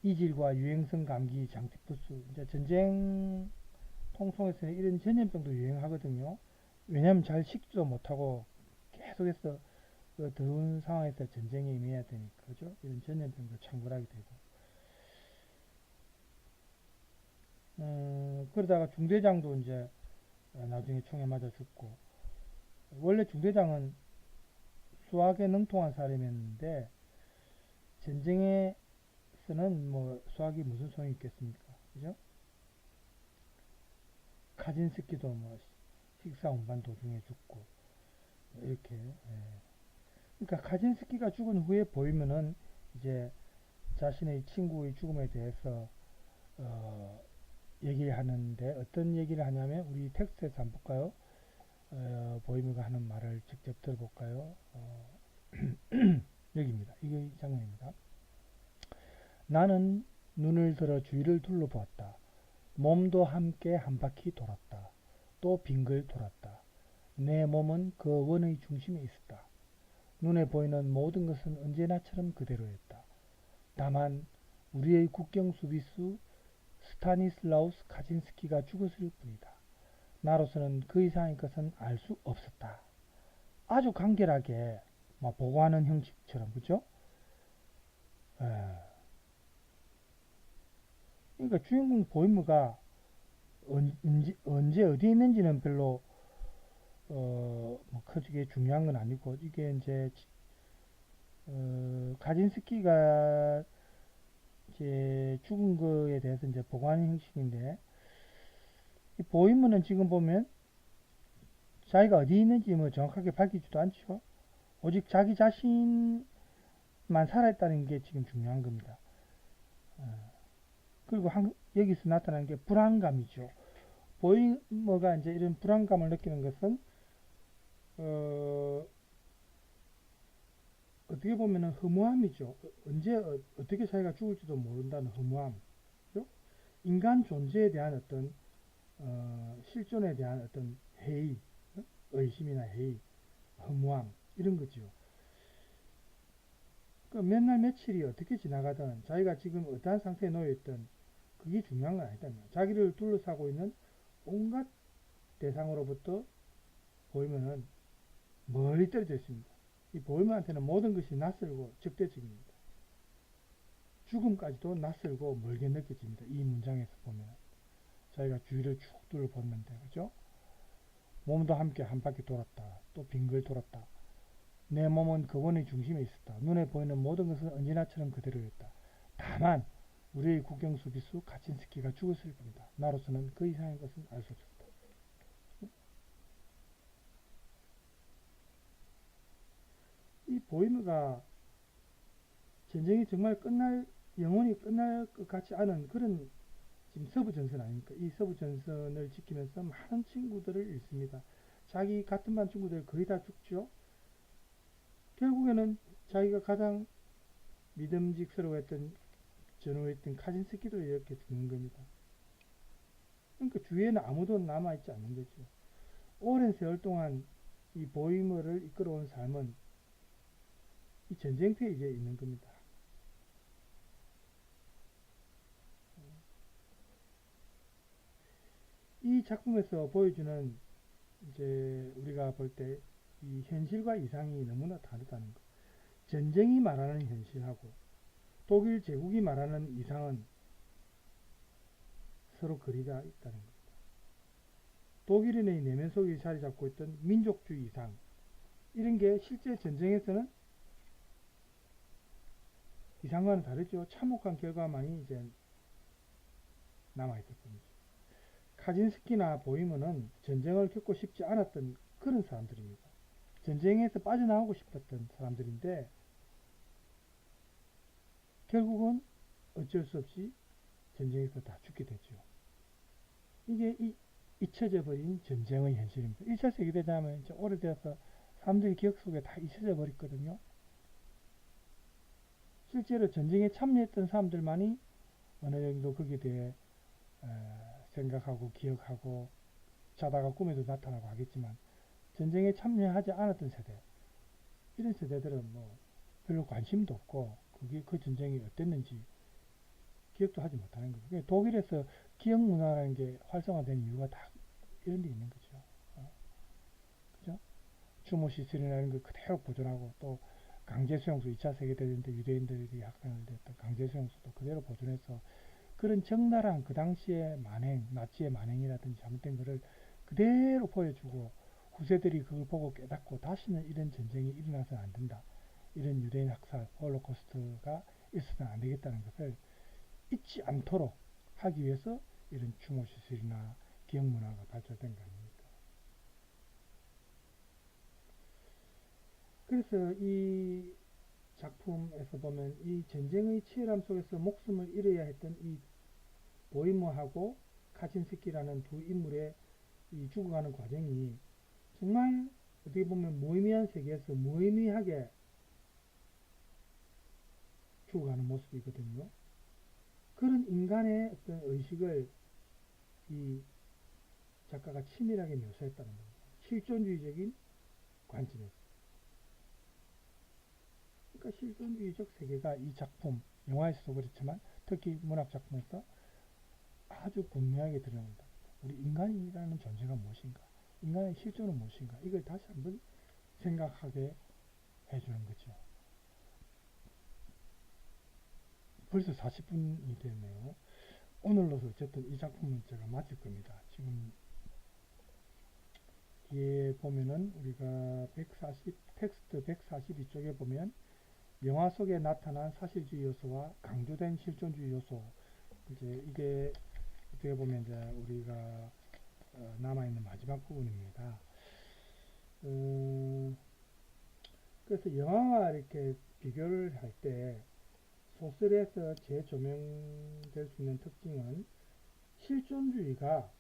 이질과 유행성 감기, 장티푸스, 이제 전쟁 통속에서는 이런 전염병도 유행하거든요. 왜냐하면 잘 식지도 못하고 계속해서 그 더운 상황에서 전쟁에 임해야 되니까, 그죠? 이런 전염병도 창궐하게 되고. 그러다가 중대장도 이제 나중에 총에 맞아 죽고. 원래 중대장은 수학에 능통한 사람이었는데, 전쟁에서는 뭐 수학이 무슨 소용이 있겠습니까? 그죠? 카진스키도 뭐 식사 운반 도중에 죽고, 이렇게. 그러니까 카진스키가 죽은 후에 보이면은 이제 자신의 친구의 죽음에 대해서 얘기를 하는데 어떤 얘기를 하냐면 우리 텍스트에서 한번 볼까요? 보이머가 하는 말을 직접 들어볼까요? 여기입니다. 이게 장면입니다. 나는 눈을 들어 주위를 둘러보았다. 몸도 함께 한 바퀴 돌았다. 또 빙글 돌았다. 내 몸은 그 원의 중심에 있었다. 눈에 보이는 모든 것은 언제나처럼 그대로였다. 다만 우리의 국경 수비수 스타니슬라우스 카진스키가 죽었을 뿐이다. 나로서는 그 이상의 것은 알 수 없었다. 아주 간결하게 보고하는 형식처럼, 그죠? 그러니까 주인공 보이머가 언제 어디에 있는지는 별로 크게 중요한 건 아니고, 이게 이제 카진스키가 이제 죽은 거에 대해서 이제 보고하는 형식인데, 이 보이머는 지금 보면 자기가 어디 있는지 뭐 정확하게 밝히지도 않죠. 오직 자기 자신만 살아있다는 게 지금 중요한 겁니다. 그리고 여기서 나타나는 게 불안감이죠. 보이머가 이제 이런 불안감을 느끼는 것은 어떻게 보면은 허무함이죠. 언제 어떻게 자기가 죽을지도 모른다는 허무함. 그죠? 인간 존재에 대한 어떤 실존에 대한 어떤 회의, 의심이나 회의, 허무함 이런 거죠. 몇 날 며칠이 어떻게 지나가든 자기가 지금 어떠한 상태에 놓여있든 그게 중요한 건 아니다. 자기를 둘러싸고 있는 온갖 대상으로부터 보이면은 멀리 떨어져 있습니다. 이 보이머한테는 모든 것이 낯설고 적대적입니다. 죽음까지도 낯설고 멀게 느껴집니다. 이 문장에서 보면 자기가 주위를 쭉 둘러보는데, 그죠? 몸도 함께 한 바퀴 돌았다. 또 빙글 돌았다. 내 몸은 그 원의 중심에 있었다. 눈에 보이는 모든 것은 언제나처럼 그대로였다. 다만 우리의 국경 수비수 카친스키가 죽었을 뿐이다. 나로서는 그 이상의 것은 알 수 없었다. 이 보이머가 전쟁이 정말 영원히 끝날 것 같지 않은 그런 지금 서부전선 아닙니까? 이 서부전선을 지키면서 많은 친구들을 잃습니다. 자기 같은 반 친구들 거의 다 죽죠. 결국에는 자기가 가장 믿음직스러워했던 전우였던 카진스키도 이렇게 죽는 겁니다. 그러니까 주위에는 아무도 남아있지 않는 거죠. 오랜 세월 동안 이 보이머를 이끌어온 삶은 이 전쟁터에 이제 있는 겁니다. 이 작품에서 보여주는 이제 우리가 볼 때 이 현실과 이상이 너무나 다르다는 거. 전쟁이 말하는 현실하고 독일 제국이 말하는 이상은 서로 거리가 있다는 겁니다. 독일인의 내면 속에 자리 잡고 있던 민족주의 이상, 이런 게 실제 전쟁에서는 이상과는 다르죠. 참혹한 결과만이 이제 남아있을 뿐이죠. 카진스키나 보이머는 전쟁을 겪고 싶지 않았던 그런 사람들입니다. 전쟁에서 빠져나오고 싶었던 사람들인데 결국은 어쩔 수 없이 전쟁에서 다 죽게 되죠. 이게 잊혀져 버린 전쟁의 현실입니다. 1차 세계대전은 이제 오래되어서 사람들의 기억 속에 다 잊혀져 버렸거든요. 실제로 전쟁에 참여했던 사람들만이 어느 정도 거기에 대해 생각하고 기억하고 자다가 꿈에도 나타나고 하겠지만 전쟁에 참여하지 않았던 세대, 이런 세대들은 뭐 별로 관심도 없고 그게 그 전쟁이 어땠는지 기억도 하지 못하는 거죠. 그러니까 독일에서 기억 문화라는 게 활성화된 이유가 다 이런 데 있는 거죠. 그죠? 추모 시설이라는 걸 그대로 보존하고 또 강제 수용소, 2차 세계대전 때 유대인들이 학생을 됐던 강제 수용소도 그대로 보존해서 그런 적나라한 그 당시의 만행, 나치의 만행이라든지 잘못된 것을 그대로 보여주고 후세들이 그걸 보고 깨닫고 다시는 이런 전쟁이 일어나서는 안 된다. 이런 유대인 학살, 홀로코스트가 있어서는 안 되겠다는 것을 잊지 않도록 하기 위해서 이런 추모 시설이나 기억 문화가 발달된 거 아닙니까? 그래서 이 작품에서 보면 이 전쟁의 치열함 속에서 목숨을 잃어야 했던 이 보이머하고 카친스키라는 두 인물의 이 죽어가는 과정이 정말 어떻게 보면 무의미한 세계에서 무의미하게 죽어가는 모습이거든요. 그런 인간의 어떤 의식을 이 작가가 치밀하게 묘사했다는 겁니다. 실존주의적인 관점에서. 그러니까 실존주의적 세계가 이 작품, 영화에서도 그렇지만 특히 문학 작품에서 아주 분명하게 드러납니다. 우리 인간이라는 존재가 무엇인가, 인간의 실존은 무엇인가, 이걸 다시 한번 생각하게 해주는 거죠. 벌써 40분이 됐네요. 오늘로서 어쨌든 이 작품은 제가 마칠 겁니다. 지금 뒤에 보면은 우리가 140, 텍스트 142쪽에 보면 영화 속에 나타난 사실주의 요소와 강조된 실존주의 요소, 이제 이게 어떻게 보면 이제 우리가 남아있는 마지막 부분입니다. 그래서 영화와 이렇게 비교를 할 때 소설에서 재조명될 수 있는 특징은 실존주의가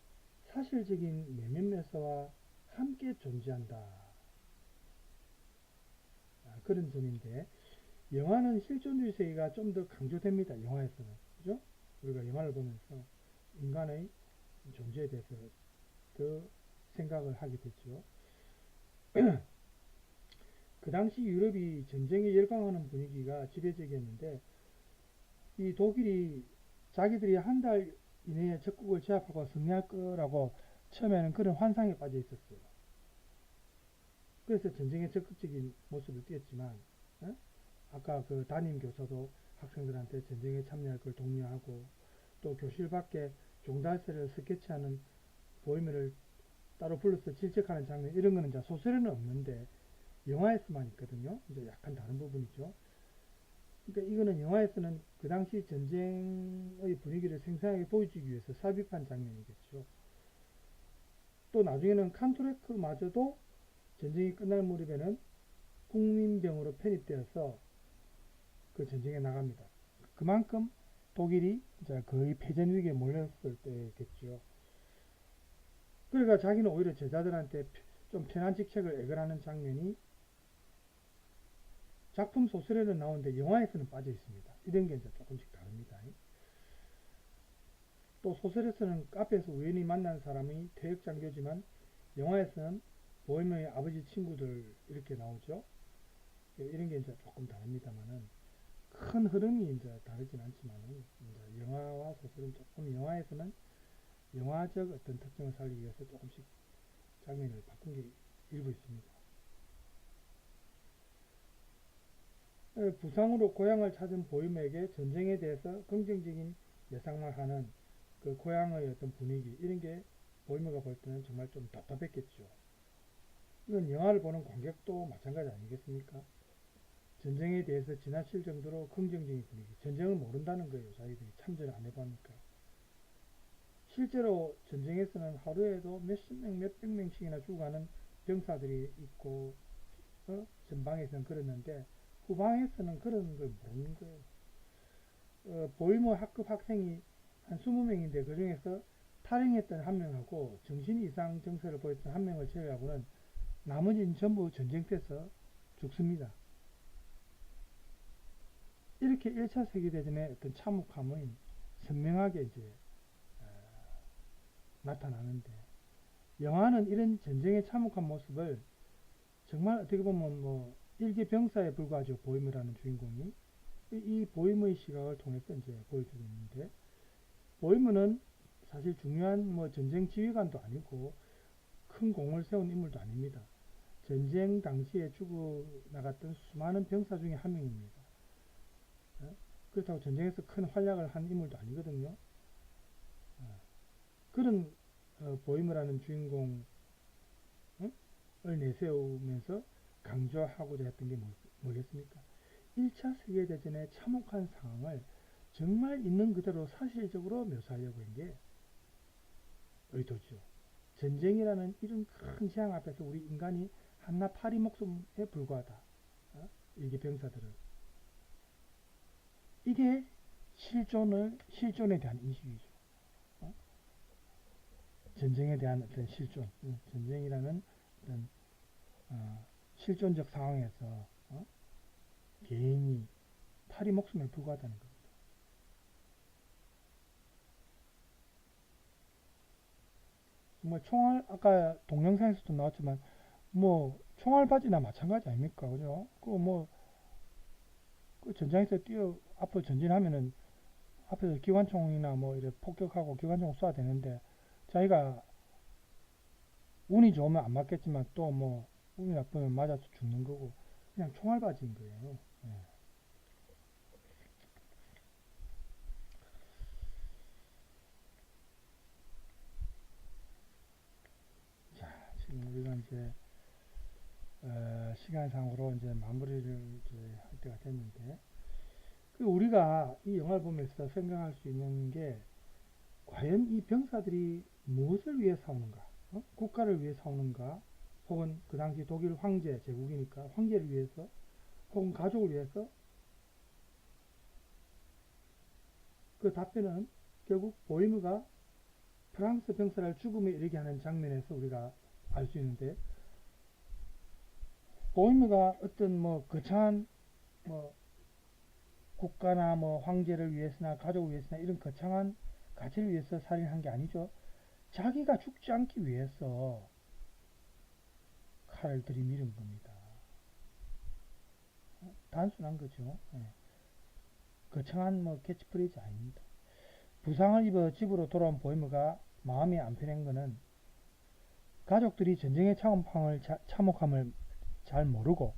사실적인 내면 묘사와 함께 존재한다. 그런 점인데 영화는 실존주의 세계가 좀 더 강조됩니다. 영화에서는. 그죠? 우리가 영화를 보면서 인간의 존재에 대해서 더 생각을 하게 됐죠. 그 당시 유럽이 전쟁에 열광하는 분위기가 지배적이었는데 이 독일이 자기들이 한 달 이내에 적국을 제압하고 승리할 거라고 처음에는 그런 환상에 빠져 있었어요. 그래서 전쟁에 적극적인 모습을 띄었지만 아까 그 담임 교사도 학생들한테 전쟁에 참여할 걸 독려하고 또 교실 밖에 종달새를 스케치하는 보이머를 따로 불러서 질책하는 장면, 이런 거는 이제 소설에는 없는데 영화에서만 있거든요. 이제 약간 다른 부분이죠. 그러니까 이거는 영화에서는 그 당시 전쟁의 분위기를 생생하게 보여주기 위해서 삽입한 장면이겠죠. 또 나중에는 칸토레크마저도 전쟁이 끝날 무렵에는 국민병으로 편입되어서 그 전쟁에 나갑니다. 그만큼 독일이 이제 거의 패전 위기에 몰렸을 때겠죠. 그러니까 자기는 오히려 제자들한테 좀 편한 직책을 애걸하는 장면이 작품 소설에는 나오는데 영화에서는 빠져 있습니다. 이런 게 이제 조금씩 다릅니다. 또 소설에서는 카페에서 우연히 만난 사람이 퇴역장교지만 영화에서는 보이머의 아버지 친구들 이렇게 나오죠. 이런 게 이제 조금 다릅니다만은 큰 흐름이 이제 다르진 않지만은 이제 영화와 소설은 조금 영화에서는 영화적 어떤 특징을 살리기 위해서 조금씩 장면을 바꾼 게 일부 있습니다. 부상으로 고향을 찾은 보임에게 전쟁에 대해서 긍정적인 예상만 하는 그 고향의 어떤 분위기 이런 게 보이머가 볼 때는 정말 좀 답답했겠죠. 이건 영화를 보는 관객도 마찬가지 아니겠습니까? 전쟁에 대해서 지나칠 정도로 긍정적인 분위기, 전쟁을 모른다는 거예요. 자기들이 참전을 안 해보니까. 실제로 전쟁에서는 하루에도 몇십 명, 몇백 명씩이나 죽어가는 병사들이 있고 전방에서는 그랬는데 후방에서는 그런 걸 모르는 거예요. 보이머 학급 학생이 한 20명인데 그 중에서 탈영했던 한 명하고 정신 이상 증세를 보였던 한 명을 제외하고는 나머지는 전부 전쟁터에서 죽습니다. 이렇게 1차 세계대전의 어떤 참혹함이 선명하게 이제 나타나는데 영화는 이런 전쟁의 참혹한 모습을 정말 어떻게 보면 뭐 일개 병사에 불과하죠. 보이머라는 주인공이 이 보이머의 시각을 통해서 이제 보여주고 있는데 보이머는 사실 중요한 뭐 전쟁 지휘관도 아니고 큰 공을 세운 인물도 아닙니다. 전쟁 당시에 죽어나갔던 수많은 병사 중에 한 명입니다. 그렇다고 전쟁에서 큰 활약을 한 인물도 아니거든요. 그런 보이머라는 주인공을 내세우면서 강조하고자 했던 게 뭐겠습니까? 1차 세계대전의 참혹한 상황을 정말 있는 그대로 사실적으로 묘사하려고 한 게 의도죠. 전쟁이라는 이런 큰 재앙 앞에서 우리 인간이 한낱 파리 목숨에 불과하다. 일개 병사들은. 이게 실존에 대한 인식이죠. 전쟁에 대한 어떤 실존, 전쟁이라는 어떤 실존적 상황에서 개인이 파리 목숨에 불과하다는 겁니다. 정말 총알 아까 동영상에서도 나왔지만 뭐 총알바지나 마찬가지 아닙니까, 그죠? 그 전장에서 앞으로 전진하면은 앞에서 기관총이나 뭐 이렇게 폭격하고 기관총 쏴야 되는데 자기가 운이 좋으면 안 맞겠지만 또 뭐 운이 나쁘면 맞아서 죽는 거고 그냥 총알바지인 거예요. 예. 자, 지금 우리가 이제 시간상으로 이제 마무리를 이제 할 때가 됐는데 우리가 이 영화를 보면서 생각할 수 있는 게 과연 이 병사들이 무엇을 위해 싸우는가? 국가를 위해 싸우는가? 혹은 그 당시 독일 황제 제국이니까 황제를 위해서 혹은 가족을 위해서? 그 답변은 결국 보이머가 프랑스 병사를 죽음에 이르게 하는 장면에서 우리가 알 수 있는데 보이머가 어떤 뭐 거창한 뭐 국가나 뭐 황제를 위해서나 가족을 위해서나 이런 거창한 가치를 위해서 살인한 게 아니죠. 자기가 죽지 않기 위해서 칼을 들이밀은 겁니다. 단순한 거죠. 네. 거창한 뭐 캐치프레이즈 아닙니다. 부상을 입어 집으로 돌아온 보이머가 마음이 안 편한 거는 가족들이 전쟁의 참혹함을 잘 모르고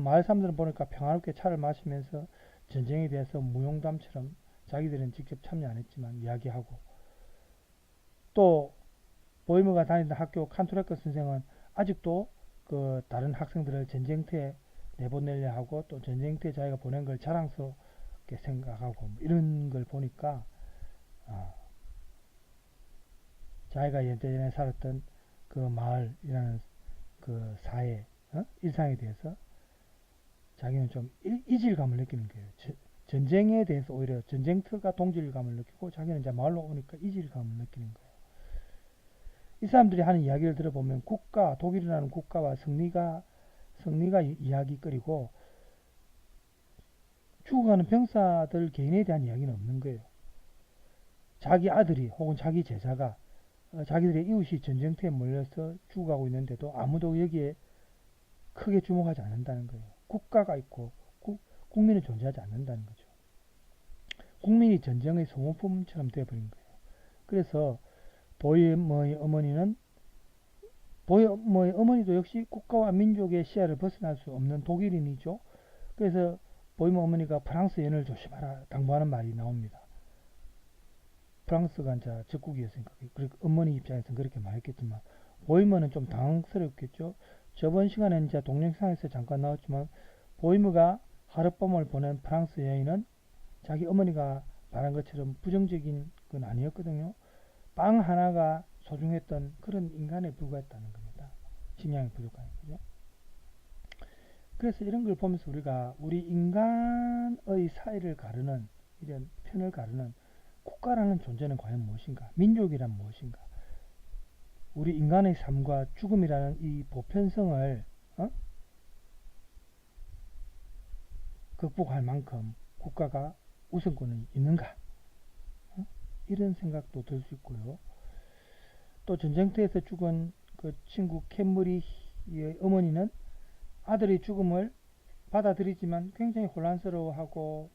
마을 사람들은 보니까 평화롭게 차를 마시면서 전쟁에 대해서 무용담처럼 자기들은 직접 참여 안 했지만 이야기하고 또 보이머가 다니던 학교 칸토라크 선생은 아직도 그 다른 학생들을 전쟁터에 내보내려 하고 또 전쟁터에 자기가 보낸 걸 자랑스럽게 생각하고 뭐 이런 걸 보니까 자기가 예전에 살았던 그 마을이라는 그 사회 일상에 대해서 자기는 좀 이질감을 느끼는 거예요. 전쟁에 대해서 오히려 전쟁터가 동질감을 느끼고 자기는 이제 마을로 오니까 이질감을 느끼는 거예요. 이 사람들이 하는 이야기를 들어보면 독일이라는 국가와 승리가 이야기거리고 죽어가는 병사들 개인에 대한 이야기는 없는 거예요. 자기 아들이 혹은 자기 제자가 자기들의 이웃이 전쟁터에 몰려서 죽어가고 있는데도 아무도 여기에 크게 주목하지 않는다는 거예요. 국가가 있고 국민은 존재하지 않는다는 거죠. 국민이 전쟁의 소모품처럼 되어버린 거예요. 그래서 보이머의 어머니도 역시 국가와 민족의 시야를 벗어날 수 없는 독일인이죠. 그래서 보이머 어머니가 프랑스 연을 조심하라 당부하는 말이 나옵니다. 프랑스가 이제 적국이었으니까 어머니 입장에서는 그렇게 말했겠지만 보이머는 좀 당황스럽겠죠. 저번 시간에 이제 동영상에서 잠깐 나왔지만 보이머가 하룻밤을 보낸 프랑스 여인은 자기 어머니가 말한 것처럼 부정적인 건 아니었거든요. 빵 하나가 소중했던 그런 인간에 불과했다는 겁니다. 식량이 부족한 거죠. 그래서 이런 걸 보면서 우리가 우리 인간의 사이를 가르는 이런 편을 가르는 국가라는 존재는 과연 무엇인가? 민족이란 무엇인가? 우리 인간의 삶과 죽음이라는 이 보편성을 극복할 만큼 국가가 우선권이 있는가? 이런 생각도 들 수 있고요. 또 전쟁터에서 죽은 그 친구 캠브리의 어머니는 아들의 죽음을 받아들이지만 굉장히 혼란스러워하고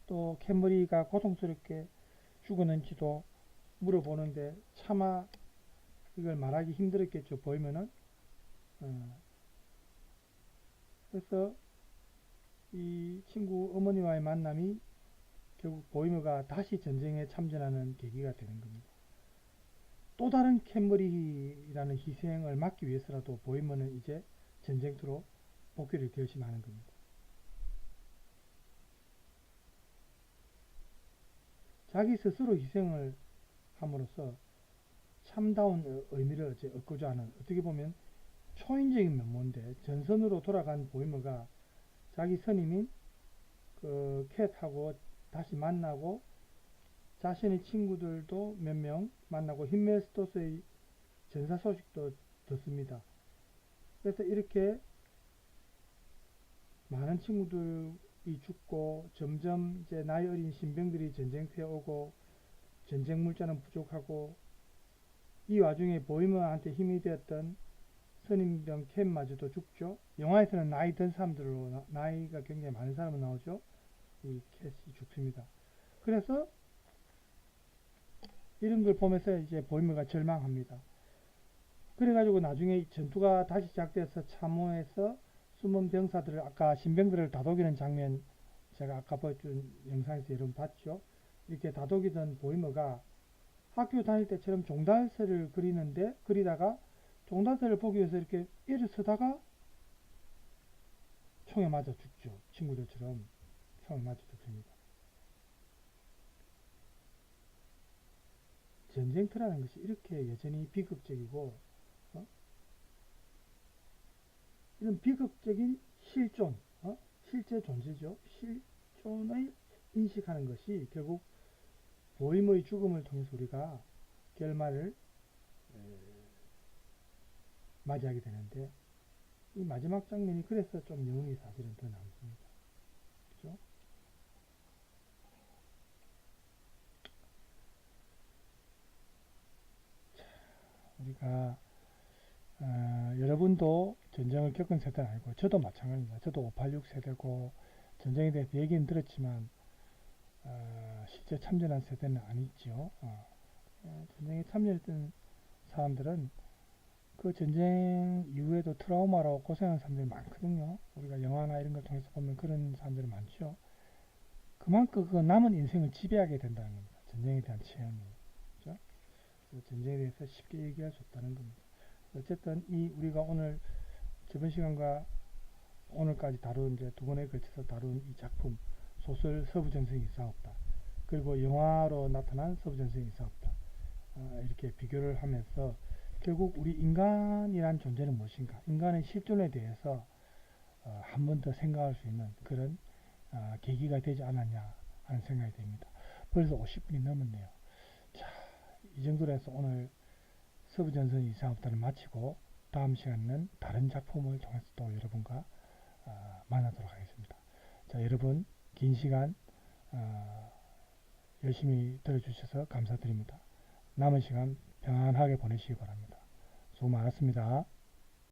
또 캠브리가 고통스럽게 죽었는지도 물어보는데 차마 이걸 말하기 힘들었겠죠. 보이면은 그래서 이 친구 어머니와의 만남이 결국 보이머가 다시 전쟁에 참전하는 계기가 되는 겁니다. 또 다른 캠브리라는 희생을 막기 위해서라도 보이머는 이제 전쟁터로 복귀를 결심하는 겁니다. 자기 스스로 희생을 함으로써 참다운 의미를 얻고자 하는 어떻게 보면 초인적인 면모인데 전선으로 돌아간 보이머가 자기 선임인 그 캣하고 다시 만나고 자신의 친구들도 몇 명 만나고 힌멜스토스의 전사 소식도 듣습니다. 그래서 이렇게 많은 친구들이 죽고 점점 이제 나이 어린 신병들이 전쟁터에 오고 전쟁 물자는 부족하고 이 와중에 보이머한테 힘이 되었던 선임병 캔마저도 죽죠. 영화에서는 나이 든 사람들로 나이가 굉장히 많은 사람은 나오죠. 이 캣이 죽습니다. 그래서 이런 걸 보면서 이제 보이머가 절망합니다. 그래가지고 나중에 전투가 다시 시작돼서 참호에서 숨은 병사들을 아까 신병들을 다독이는 장면 제가 아까 보여준 영상에서 여러분 봤죠. 이렇게 다독이던 보이머가 학교 다닐 때처럼 종달새를 그리다가 종달새를 보기 위해서 이렇게 일어서다가 총에 맞아 죽죠. 친구들처럼 총에 맞아 죽습니다. 전쟁터라는 것이 이렇게 여전히 비극적이고 이런 비극적인 실존, 실제 존재죠. 실존을 인식하는 것이 결국 보이머의 죽음을 통해서 우리가 결말을 맞이하게 되는데 이 마지막 장면이 그래서 좀 여운이 사실은 더 남습니다. 그렇죠? 우리가 여러분도 전쟁을 겪은 세대는 아니고 저도 마찬가지입니다. 저도 586 세대고 전쟁에 대해서 얘기는 들었지만 실제 참전한 세대는 아니죠. 전쟁에 참전했던 사람들은 그 전쟁 이후에도 트라우마로 고생한 사람들이 많거든요. 우리가 영화나 이런 걸 통해서 보면 그런 사람들이 많죠. 그만큼 그 남은 인생을 지배하게 된다는 겁니다. 전쟁에 대한 체험이. 그렇죠? 전쟁에 대해서 쉽게 얘기할 수 없다는 겁니다. 어쨌든 우리가 오늘 저번 시간과 오늘까지 다룬 이제 두 번에 걸쳐서 다룬 이 작품 소설 서부전선이 이상 없다. 그리고 영화로 나타난 서부전선이 이상 없다. 이렇게 비교를 하면서 결국 우리 인간이란 존재는 무엇인가? 인간의 실존에 대해서 한 번 더 생각할 수 있는 그런 계기가 되지 않았냐 하는 생각이 듭니다. 벌써 50분이 넘었네요. 자, 이 정도로 해서 오늘 서부전선이 이상 없다를 마치고 다음 시간에는 다른 작품을 통해서 또 여러분과 만나도록 하겠습니다. 자, 여러분 긴 시간 열심히 들어주셔서 감사드립니다. 남은 시간 평안하게 보내시기 바랍니다. 수고 많았습니다.